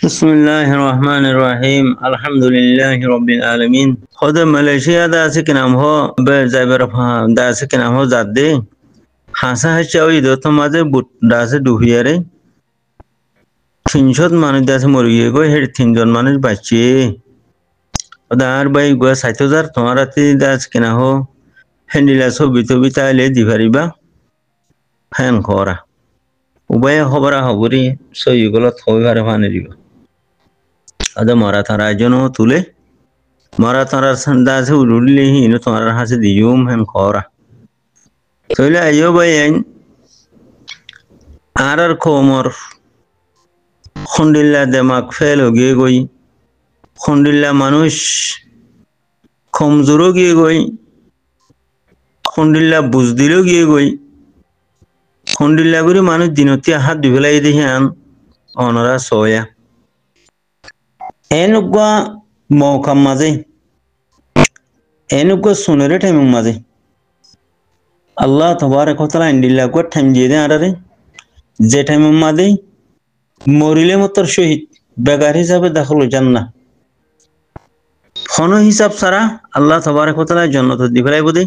بسم الله الرحمن الرحيم الحمد لله رب العالمين خود ملائشیا دا سکنم ها به زبر دا سکنم ها زده হাসা হাসা ওই দত মাঝে বুট দাসে ডুবিয়ারে 300 মানুষ দাসে মরিয়ে গো হেড 3জন মানুষ বাঁচছে আর ভাই গো 60,000 তোমার রাতে দাস কেনা হো হ্যান্ডিলা ছবি টবি তাইলে দিবারিবা ফ্যান খরা উভয় খবরা খবরি সইগুলো থইবারে ফানে দিবা আদা মারা তারা জন্য তুলে মারা তারা দাসে উড়লে হিনো তোমার হাসে দিয়ুম হ্যান খরা তইলে আইও ভাই আর খমর খন্ডিল্লা দেমাক ফেল গিয়ে গই খন্ডিল্লা মানুষ কমজোরও গিয়ে গই খন্ডিল্লা বুঝ দিলেও গিয়ে গই খন্ডিল্লা করে মানুষ দিনতি হাত দুবেলাই দেখি আন অনরা সয়া এনুকা মৌকাম মাঝে এনুকা সোনেরে টাইম মাঝে আল্লাহ তবারক ওয়া তাআলা ইন্দিল্লা গো টাইম দিয়ে দেন আরে যে টাইম মাঝে মরিলে মতর শহীদ বেগার হিসাবে দাখল জান্নাহ কোনো হিসাব ছাড়া আল্লাহ তবারক ওয়া তাআলা জান্নাত দিবেলাই বদে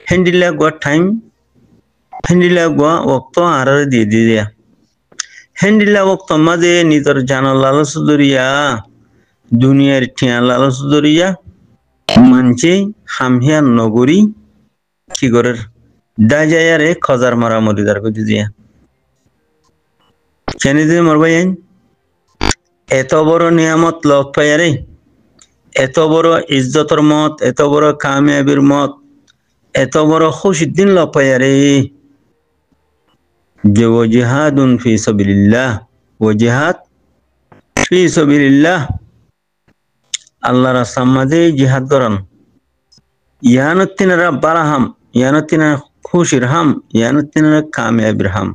হেন্ডিল্লা গো টাইম হেন্ডিল্লা গো ওয়াক্ত আরে দিয়ে দিয়া হেন্ডিল্লা ওয়াক্ত মাঝে নিজর জানাল লালস দরিয়া দুনিয়ার ঠিয়া লালস দরিয়া মানছে হামহিয়া নগরী কি করে দাজায়ারে খজার মারা মরিদার করে দিয়া কেন দিয়ে মরবাই এত বড় নিয়ামত লক পায়ারে এত বড় ইজ্জতর মত এত বড় কামিয়াবির মত এত বড় খুশিদ্দিন লক পায়ারে যে ও জিহাদুন ফি সাবিলিল্লাহ ও জিহাদ ফি সাবিলিল্লাহ আল্লাহ রাস্তার মাঝে জিহাদ করেন ইয়ানতিনারা বারাহাম ইয়ানতিনারা খুশির হাম ইয়ানতিনারা কামিয়াবির হাম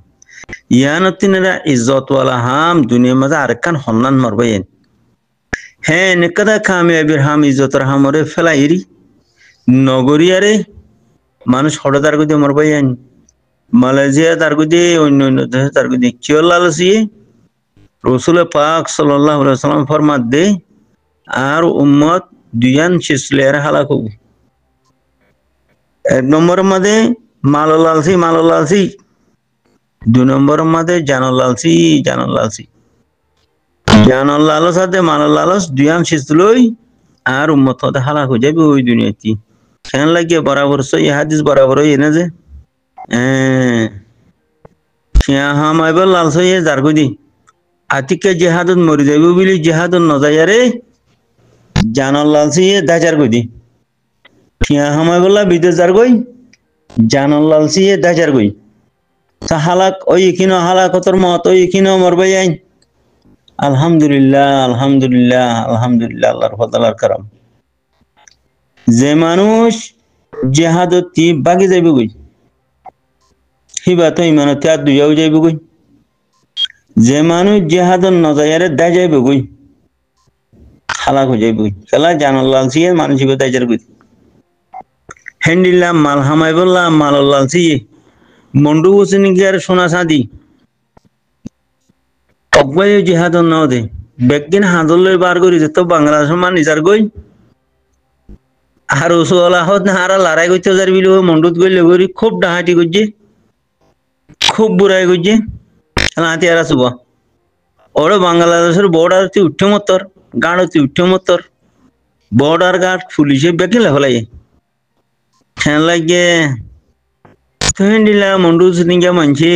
ইয়ানতিনারা ইজ্জতওয়ালা হাম দুনিয়ার মাঝে আরেকখান হন্নান মারবাইন হ্যাঁ নেকাদা কামিয়াবির হাম ইজ্জতর হামরে ফেলাইরি নগরিয়ারে মানুষ হঠাৎ গুদে মরবাইন মালয়েশিয়া তার গুদে অন্য অন্য দেশে তার গুদে কিয়র লালসিয়ে রসুল পাক সাল্লাল্লাহু আলাইহি ওয়াসাল্লাম ফরমাত দে আর উম্মত দুয়ান শিসলের হালাক হবো এক নম্বর মাঝে মাললালসি 2 নম্বর মাঝে জানলালসি জানলালস সাথে মাললালস দুয়ান শিসলই আর উম্মত হতে হালাক হয়ে যাবে ওই দুনিয়াতে কেন লাগে বরাবর সই হাদিস বরাবর এনে যে হাম আইবার লালসই জারগুদি আতিকে জিহাদত মরি যাইব বলি জিহাদত নজায়ারে জানলালসি দাজার গদি ফিয়া হামাই বললা বিদেশ যার গই জানলালসি দাজার গই তা হালাক ওই কিনো হালাকতর মত ওই কিনো মরবাই আইন আলহামদুলিল্লাহ আলহামদুলিল্লাহ আলহামদুলিল্লাহ আল্লাহর ফজলার করম যে মানুষ জিহাদতি বাগি যাইব গই হিবা তো ইমানতে আর দুইয়াও যাইব গই যে মানুষ জিহাদত নজায়ারে দা যাইব গই হালাক হয়ে যাইব খেলা জানলালসি মানুষ দাজার গই হেন্ডিল্লা মাল হামাই বললাম মাললালসি মন্ডু হোসেন গিয়ার সোনা সাদি অব্বাই জিহাদ ন দে বেগিন হাজলে বার করি যেত বাংলাদেশের মান নিজার গই আর ওসলাহত না হারা লড়াই করতে যার বিল মন্ডুত গইলে গরি খুব ডাহাটি করছে খুব বুড়াই করছে হাতি আর আসব ওরা বাংলাদেশের বর্ডার তুই উঠে মতর গাড় তুই উঠে মতর বর্ডার গার্ড পুলিশে বেকিলে হলাই খেন লাগে হেন্ডিলা মন্ডু সিনিঙ্গা মানছে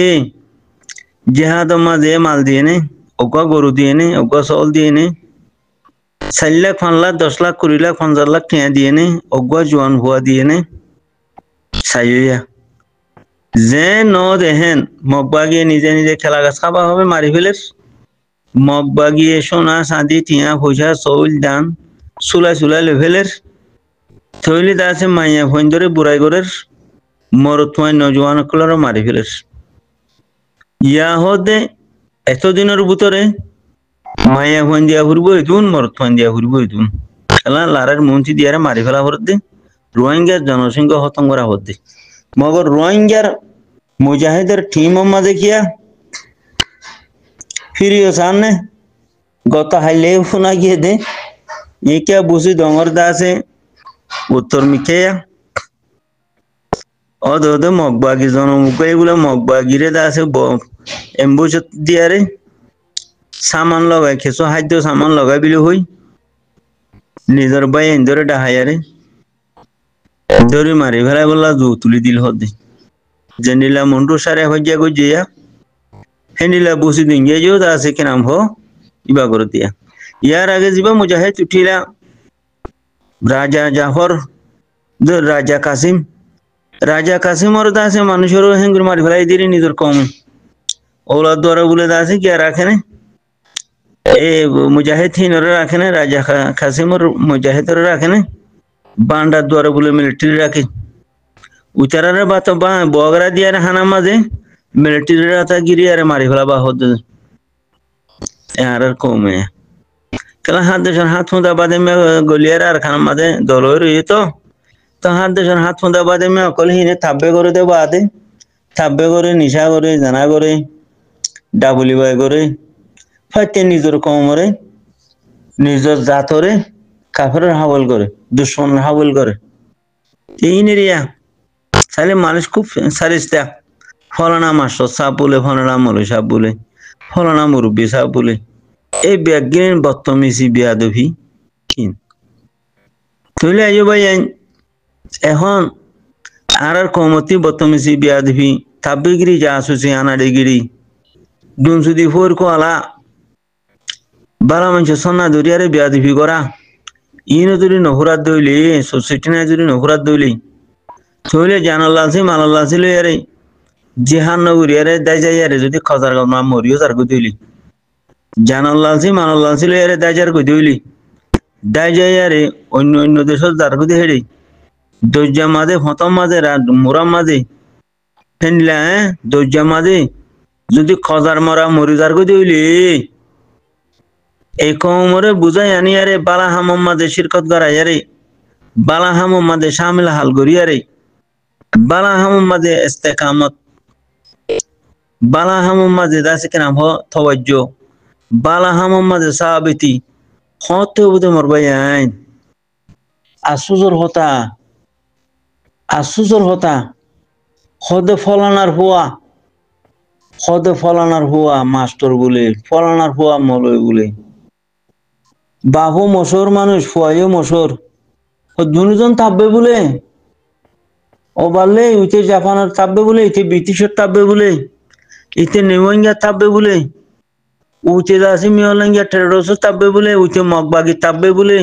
জিহাদ মাঝে মাল দিয়ে নে ওকা গরু দিয়ে নে ওকা চাউল দিয়ে নে 4 লাখ 5 লাখ 10 লাখ 20 লাখ 50 লাখ টাকা দিয়ে নে ওকা জোয়ান হুয়া দিয়ে নে সাইয়া যে ন দেহেন মগবাগিয়ে নিজে নিজে খেলা গাছ খাবা হবে মারি ফেলেস মগবাগিয়ে সোনা চাঁদি টিয়া পয়সা চাউল দান চুলা লেভেলের থইলে আছে মাইয়া ফোন ধরে বুড়াই করে মরতমায় নজওয়ান কলার মারি ফেলেস ইয়া হদে এতদিনের ভিতরে মাইয়া ফোন দিয়া ঘুরবো এতুন মরতমান দিয়া ঘুরবো এতুন খেলা লারের মন্ত্রী দিয়ারে মারি ফেলা হতে রোহিঙ্গার জনসংখ্যা খতম করা হতে মগর রোহিঙ্গার মুজাহিদের টিম মাঝে কিয়া ফিরিও সামনে গত হাইলে শোনা গিয়ে দে ইকে বুঝি ডঙর দা আছে উত্তর মিকেয়া অদে মগবাগি জনমুখ এগুলো মগবাগিরে দা আছে এম্বুজ দিয়ারে সামান লগাই খেসো খাদ্য সামান লগাই বিলি হই নিজের বাই এন্দরে ডাহাইয়ারে দড়ি মারি ফেলাই বললা জু তুলি দিল হদে যে নীলা মন্ডু সারে হইয়া গজিয়া হে নীলা বুঝি দিন গিয়ে দা আছে কি নাম হো ইবা করে দিয়া ইয়ার আগে যাবা মুজাহিদ উঠিলা রাজা জাফর রাজা কাসিমর দাসে মানুষের হেঙ্গুর মারি ফেলাই দিলি নিজের কম ওলা দ্বারা বলে দাসে কি রাখে না এ মুজাহিদ হিনরে রাখে না রাজা কাসিমর মুজাহিদরে রাখে না বান্ডার দ্বারা বলে মিলিটারি রাখে উচারারে বাত বা বগরা দিয়ার হানা মাঝে মিলিটারি রাতা গিরি আরে মারি ফেলা বা হদ আর কমে কেলা হাত দেশের হাত ফুঁদা বাদে মে গলিয়ার আর খানা মাঝে দলর তো হাত দেশের হাত ফুঁদা বাদে মে অকল হিনে থাব্বে করে দে বাদে থাব্বে করে নিশা করে জানা করে ডাবলি বাই করে ফাইতে নিজের কমরে নিজের জাতরে কাফের হাবল করে দুশ্মন হাবল করে এই নিরিয়া তাহলে মানুষ খুব সারিস্তা ফলানা মাস্টার সাপ বলে ফলানা মৌলী সাপ বলে ফলানা মুরব্বী সাপ বলে এই ব্যাগিন বত্তমিসি বিয়াদভি কিন তুইলে আইও ভাই এখন আর কমতি বত্তমিসি বিয়াদভি তাব্বিগিরি যা আসুছি আনাডিগিরি দুনসুদি ফোর কো আলা বালা মানুষ সন্না দরিয়ারে বিয়াদভি করা ইনো যদি নহুরাত দইলে সোসাইটি না যদি নহুরাত দইলে তইলে জানাল্লাসি মালাল্লাসি লই আরে জিহান নগরিয়ারে দাই যাই আরে যদি খজার গমা মরিও তার গদিলি জানাল্লাসি মালাল্লাসি লই আরে দাই যার গদিলি দাই যাই আরে অন্য অন্য দেশের যার গদি হেড়ে দজ্জা মাঝে ফতম মাঝে মোরাম মাঝে ফেনলা দজ্জা মাঝে যদি খজার মরা মরি যার গদিলি এই কমরে বুঝাই আনি আরে বালা হামম মাঝে শিরকত করাই আরে বালা হামম মাঝে শামিল হাল করি আরে বালা হামম মাঝে ইস্তেকামত বালা হামম মাঝে দাসে কেন হ তওয়াজ্জ বালা হামম মাঝে সাবিতি হতে বুদে মরবাই আইন আসুজর হতা হদে ফলানার হুয়া মাস্টার বলে ফলানার হুয়া মলয় বলে বাপও মশর মানুষ ফুয়াইও মশর ও দুজন থাকবে বলে ও বললে ইতে জাপানের থাকবে বলে ইতে ব্রিটিশের থাকবে বলে ইতে নেওয়াঙ্গা থাকবে বলে উতে দাসি মিয়লাঙ্গা টেরোস থাকবে বলে উতে মগবাগি থাকবে বলে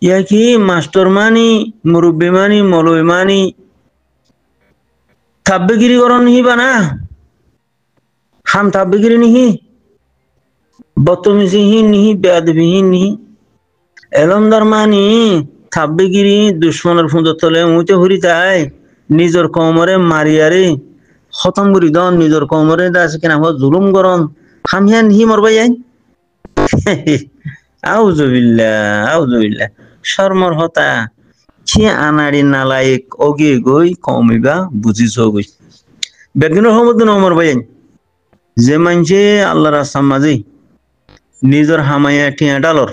ইয়া কি মাস্টার মানি মুরব্বী মানি মলয় মানি থাকবেগিরি করন নিবা না হাম থাকবেগিরি নিহি বতমিসিহীন নিহি বেয়াদবিহীন নিহি এলমদার মানি থাব্বেগিরি দুশ্মনের ফুঁদর তলে উঁচে হরি তাই নিজের কমরে মারিয়ারে খতম করি দন নিজের কমরে দাস কিনা জুলুম করন হামিয়া নিহি মরবাই আই আউজুবিল্লাহ শর্মর হতা ছি আনাড়ি নালায়েক অগে গই কমিবা বুঝিছ গই বেগিনের সমুদ্র নমরবাই আই যে মানছে আল্লাহ রাস্তার মাঝে নিজের হামাইয়া ঠিয়া ডালর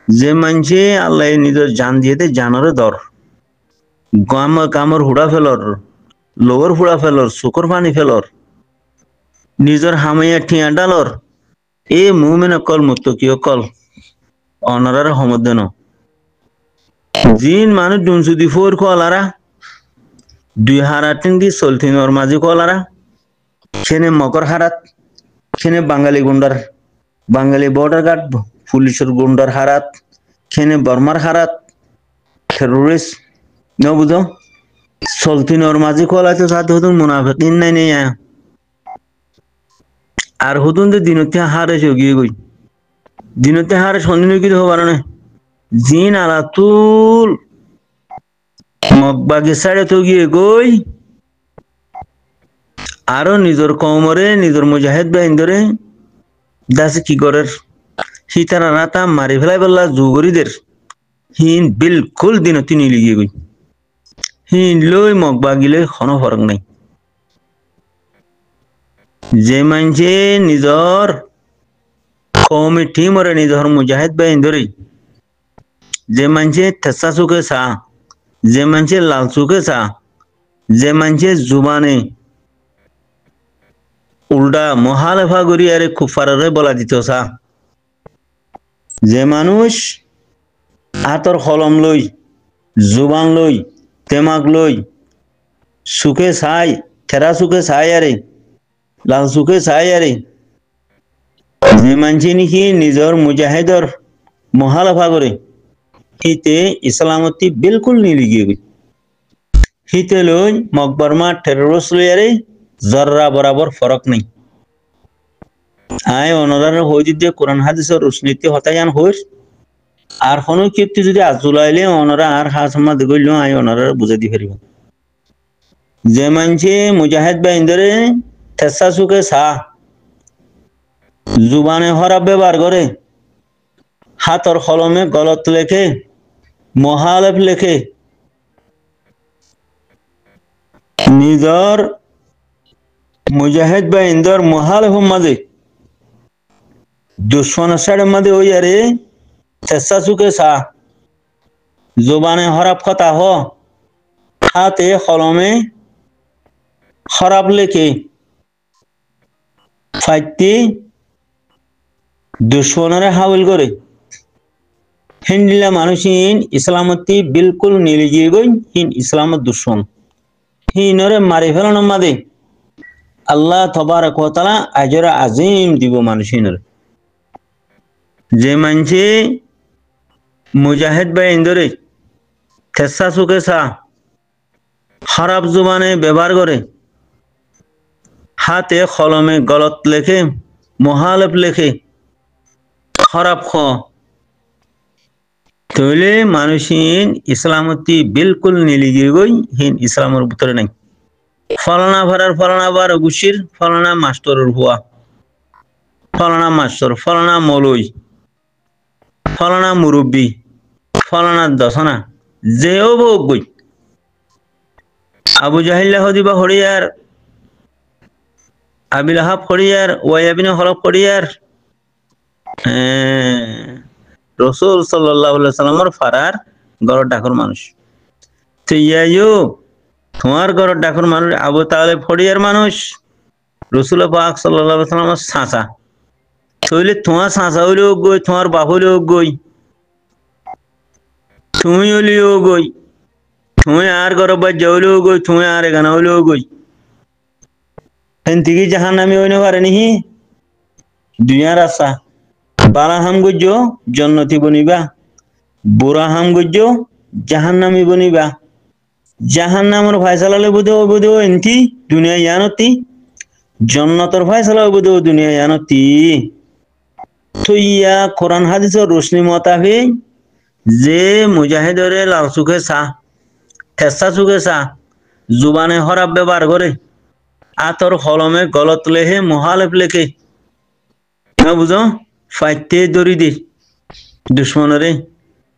যে মানছে আল্লাহ নিজের জান দিয়েতে জানরে দর কামর হুড়া ফেলর লোগর হুড়া ফেলর শুকর পানি ফেলর নিজের হামাইয়া ঠিয়া ডালর এ মুমেন কল মুত্তকি কল অনারার সমুদ্র জিন মানুষ দুনসুদি ফোর কলারা 2003 দি চলতিনর মাঝে কলারা সেনে মকর হারাত সেনে বাঙালি বর্ডার গার্ড পুলিশের গুন্ডার হারাত খেনে বর্মার হারাত টেরোরিস্ট ন বুঝো চলতিনর মাঝে কলাতে সাথে হতুন মুনাফিকিন নাই নেই আর হতুন তো দিনতে হারে চগিয়ে গই দিনতে হারে সন্দিনকিত হবার না জিন আলাতুল মগবাগে সাড়ে তো গিয়ে গই আরো নিজের কমরে নিজের মুজাহিদ বাহিন্দরে দাসে কি করের হিতারা রাতা মারি ফেলাই বললা জুগরিদের হিন বিলকুল দিন তিনি লিগিয়ে গই হিন লই মগবাগিলে কোনো ফরক নাই যে মানছে নিজর কওমি টিমরে নিজর মুজাহিদ বাহিনী ধরে যে মানুষে থেসা চুকে চা যে মানুষে লাল চুকে চা যে মানুষে জুবানে উল্টা মহালেফা করি আরে কুফারে বলা দিত চা যে মানুষ হাতর কলম লই জুবান লই তেমাক লই চুকে চাই থেরা চুকে চাই আরে লাল চুকে চাই আরে যে মানুষে নাকি নিজর মুজাহিদর মহালেফা করে হিতে ইসলামতি বিলকুল নিলিগিয়ে গই হিতে লই মকবরমা টেরোরিস্ট লই আরে জর্রা বরাবর ফরক নেই আয় অনরার হই যদি কোরআন হাদিসের রুশনীতি হতায়ান হইর আর কোনো কীর্তি যদি আজুলাইলে অনরা আর হাসমা দিগইল আয় অনরার বুঝাই দি ফেরিব যে মানছে মুজাহিদ বাহিনী থেসা চুকে চা জুবানে হরাব ব্যবহার করে হাতর কলমে গলত লেখে মহালেফ লেখে নিজর মুজাহিদ বাহিনীর মহালেফ মাঝে দুশ্মনের সাইডের মাঝে ওই আরে চেষ্টা চুকে চা জোবানে হরাপ কথা হ হাতে কলমে খরাপ লেখে ফাইতি দুশ্মনরে হাউল করে হিন্দিলা মানুষিন ইসলামতি বিলকুল নিলিগিয়ে গই হিন ইসলামত দুশ্মন হিনরে মারি ফেলানোর মাঝে আল্লাহ তবারক ওয়া তাআলা আজর আজিম দিব মানুষিনরে যে মানছে মুজাহিদ বাহিনী ধরে থেসা চুকে চা খারাপ জুবানে ব্যবহার করে হাতে কলমে গলত লেখে মহালেফ লেখে খারাপ খ তইলে মানুষিন ইসলামতি বিলকুল নিলিগিয়ে গই হিন ইসলামের ভিতরে নাই ফলানা ভাড়ার ফলানা বার গুছির ফলানা মাস্টরের হুয়া ফলানা মাস্টর ফলানা মৌলই ফলানা মুরব্বী ফলানা দশনা যেও ভোগ গই আবু জাহিল্লা হদিবা হরিয়ার আবিল আহাব হরিয়ার ওয়াইবিন হরফ হরিয়ার রসুল সাল্লাল্লাহু আলাইহি সাল্লামের ফারার গড় ডাকর মানুষ তো ইয়াইও তোমার গড় ডাকর মানুষ আবু তালেব হরিয়ার মানুষ রসুল পাক সাল্লাল্লাহু আলাইহি সাল্লামের সাঁচা তইলে তোমার সাঁচা হইলেও গই তোমার বাপ হইলেও গই তুমি হইলেও গই তুমি আর গরব যাইলেও গই তুমি আর এখানে হইলেও গই এনতিকি জাহান্নামী হইনে পারে নিহি দুনিয়ার আশা বালা হাম গজ্জো জন্নতি বনিবা বুড়া হাম গজ্জো জাহান্নামী বনিবা জাহান্নামের ফয়সালা বুধো এনতি দুনিয়া ইয়ানতি জন্নতর ফয়সালা বুধো দুনিয়া ইয়ানতি তো ইয়া কোরআন হাদিসের রোশনি মোতাবেক যে মুজাহিদরে লাল চুকে চা থেসা চুকে চা জুবানে হরাব ব্যবহার করে আতর কলমে গলত লেখে মহালেফ লেখে না বুঝো ফাইতে দরি দে দুশ্মনরে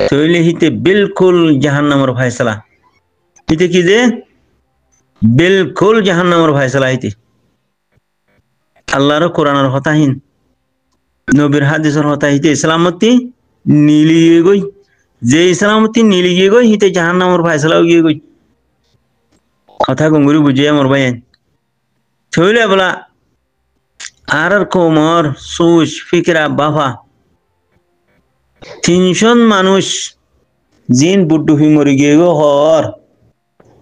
তৈলে হিতে বিলকুল জাহান্নামের ফয়সালা হিতে কি যে বিলকুল জাহান্নামের ফয়সালা হিতে আল্লাহর কোরআনের হতাহীন নবীর হাদিসের হতা হিতে ইসলামতি নীলিয়ে গই যে ইসলামতি নীলিয়ে গই হিতে জাহান্নামের ফয়সালাও গিয়ে গই কথা গঙ্গুরি বুঝিয়ে মোর ভাই তৈলে বলা আর কোমর সুচ ফিকরা বাফা 300 মানুষ জিন বুড্ডু হি মরি গিয়ে গো হর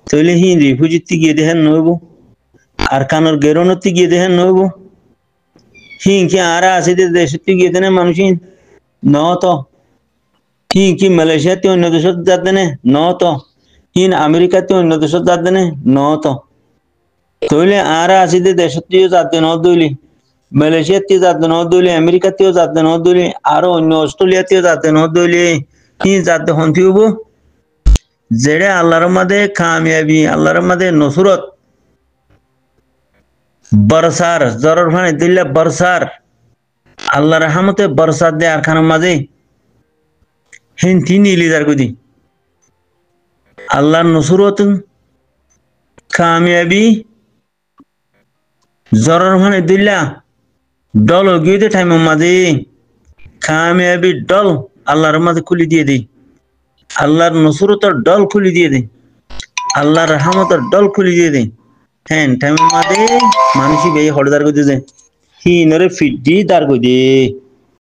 তৈলে হি রিফিউজিতে গিয়ে দেখেন নইব আর কানোর গেরনতি গিয়ে দেখেন নইব হি কি আরা আছে দেশতে গিয়ে দেনে মানুষ ন তো হি কি মালয়েশিয়াতে অন্য দেশত যাতে ন তো হিন আমেরিকাতে অন্য দেশত যাতে ন তো তইলে আরা আছে দেশতেও যাতে ন দইলি মালয়েশিয়াতেও যাতে ন দইলি আমেরিকাতেও যাতে ন দইলি আর অন্য অস্ট্রেলিয়াতেও যাতে ন দইলি কি যাতে হন্তি হবো যেড়ে আল্লাহর মাঝে কামিয়াবি আল্লাহর মাঝে নসরত বরসার জরর ফানে দিল্লা বরসার আল্লাহর রহমতে বরসাত দে আর খানের মাঝে হিন্তি নীলিদার গুদি আল্লাহর নসরত কামিয়াবি জরর ফানে দিল্লা ডল গিয়ে টাইমের মাঝে কামিয়াবির ডল আল্লাহর মাঝে খুলি দিয়ে দেই, আল্লাহর নসরতের ডল খুলি দিয়ে দেই, আল্লাহর রহমতের ডল খুলি দিয়ে দেই। হ্যাঁ টাইমের মাঝে মানুষই বেয়ে হড়দার করে দিয়ে হি নরে ফিডি দার করে দে